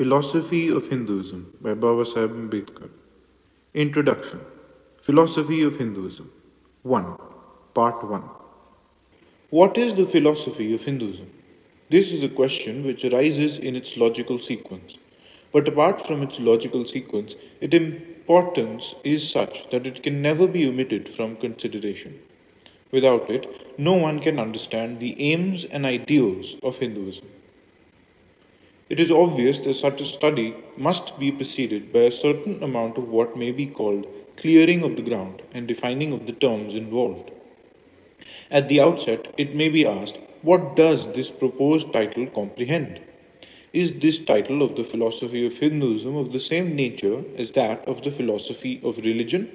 Philosophy of Hinduism by Babasaheb Ambedkar. Introduction. Philosophy of Hinduism. 1. Part 1. What is the philosophy of Hinduism? This is a question which arises in its logical sequence. But apart from its logical sequence, its importance is such that it can never be omitted from consideration. Without it, no one can understand the aims and ideals of Hinduism. It is obvious that such a study must be preceded by a certain amount of what may be called clearing of the ground and defining of the terms involved. At the outset, it may be asked, what does this proposed title comprehend? Is this title of the philosophy of Hinduism of the same nature as that of the philosophy of religion?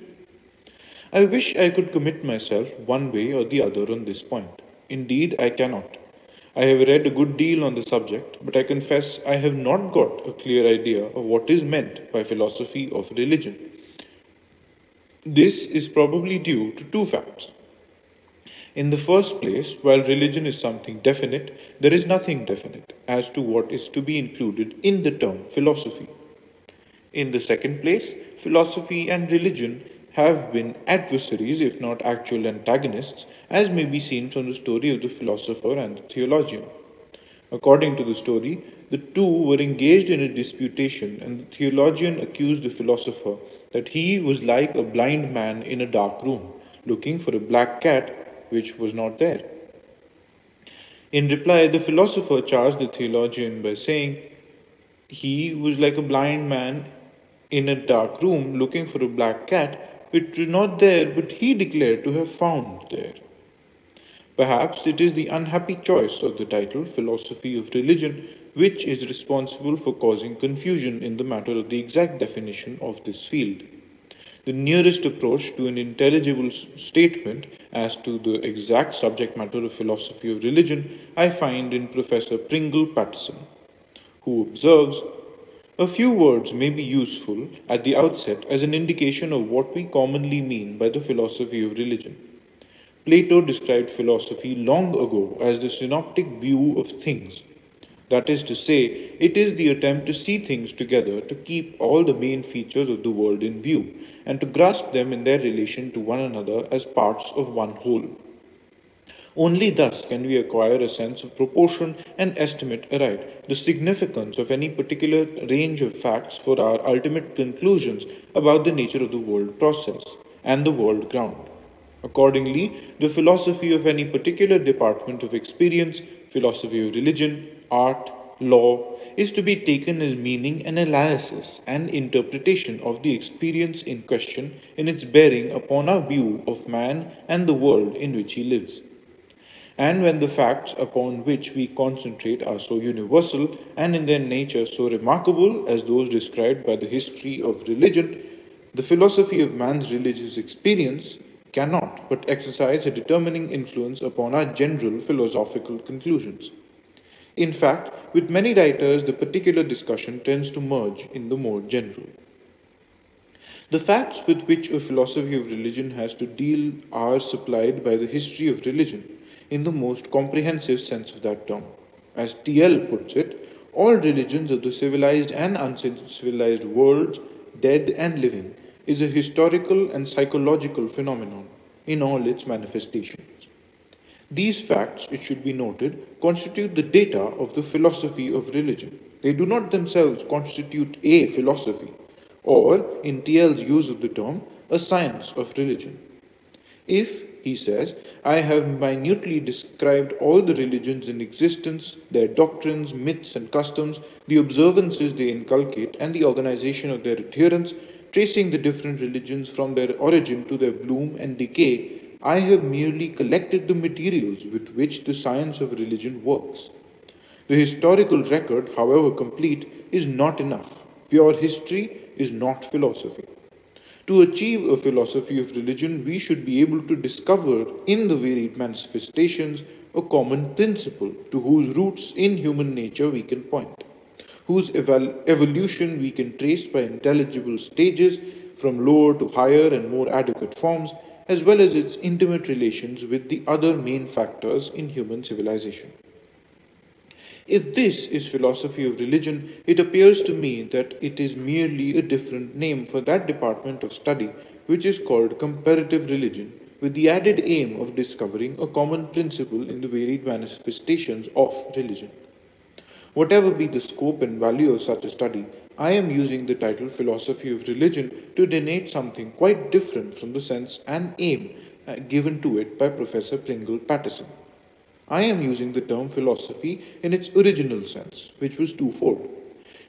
I wish I could commit myself one way or the other on this point. Indeed, I cannot. I have read a good deal on the subject, but I confess I have not got a clear idea of what is meant by philosophy of religion. This is probably due to two facts. In the first place, while religion is something definite, there is nothing definite as to what is to be included in the term philosophy. In the second place, philosophy and religion have been adversaries, if not actual antagonists, as may be seen from the story of the philosopher and the theologian. According to the story, the two were engaged in a disputation, and the theologian accused the philosopher that he was like a blind man in a dark room, looking for a black cat which was not there. In reply, the philosopher charged the theologian by saying he was like a blind man in a dark room looking for a black cat which was not there, but he declared to have found there. Perhaps it is the unhappy choice of the title, Philosophy of Religion, which is responsible for causing confusion in the matter of the exact definition of this field. The nearest approach to an intelligible statement as to the exact subject matter of philosophy of religion I find in Professor Pringle Patterson, who observes, a few words may be useful at the outset as an indication of what we commonly mean by the philosophy of religion. Plato described philosophy long ago as the synoptic view of things. That is to say, it is the attempt to see things together, to keep all the main features of the world in view, and to grasp them in their relation to one another as parts of one whole. Only thus can we acquire a sense of proportion and estimate aright the significance of any particular range of facts for our ultimate conclusions about the nature of the world process and the world ground. Accordingly, the philosophy of any particular department of experience, philosophy of religion, art, law, is to be taken as meaning and analysis and interpretation of the experience in question in its bearing upon our view of man and the world in which he lives. And when the facts upon which we concentrate are so universal and in their nature so remarkable as those described by the history of religion, the philosophy of man's religious experience cannot but exercise a determining influence upon our general philosophical conclusions. In fact, with many writers, the particular discussion tends to merge in the more general. The facts with which a philosophy of religion has to deal are supplied by the history of religion in the most comprehensive sense of that term. As T.L. puts it, all religions of the civilized and uncivilized worlds, dead and living, is a historical and psychological phenomenon in all its manifestations. These facts, it should be noted, constitute the data of the philosophy of religion. They do not themselves constitute a philosophy, or, in T.L.'s use of the term, a science of religion. If, he says, I have minutely described all the religions in existence, their doctrines, myths, and customs, the observances they inculcate, and the organization of their adherents, tracing the different religions from their origin to their bloom and decay, I have merely collected the materials with which the science of religion works. The historical record, however complete, is not enough. Pure history is not philosophy. To achieve a philosophy of religion, we should be able to discover in the varied manifestations a common principle to whose roots in human nature we can point, whose evolution we can trace by intelligible stages from lower to higher and more adequate forms, as well as its intimate relations with the other main factors in human civilization. If this is philosophy of religion, it appears to me that it is merely a different name for that department of study which is called comparative religion, with the added aim of discovering a common principle in the varied manifestations of religion. Whatever be the scope and value of such a study, I am using the title Philosophy of Religion to denote something quite different from the sense and aim given to it by Professor Pringle Patterson. I am using the term philosophy in its original sense, which was twofold.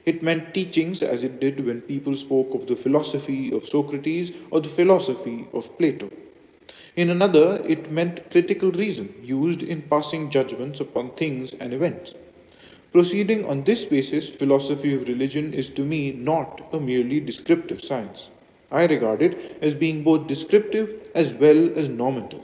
It meant teachings as it did when people spoke of the philosophy of Socrates or the philosophy of Plato. In another, it meant critical reason used in passing judgments upon things and events. Proceeding on this basis, philosophy of religion is to me not a merely descriptive science. I regard it as being both descriptive as well as normative.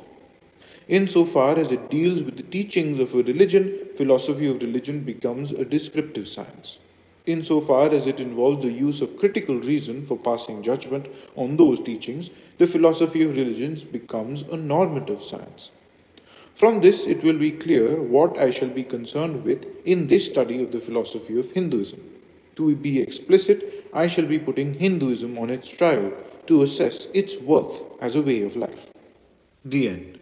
Insofar as it deals with the teachings of a religion, philosophy of religion becomes a descriptive science. Insofar as it involves the use of critical reason for passing judgment on those teachings, the philosophy of religions becomes a normative science. From this, it will be clear what I shall be concerned with in this study of the philosophy of Hinduism. To be explicit, I shall be putting Hinduism on its trial to assess its worth as a way of life. The end.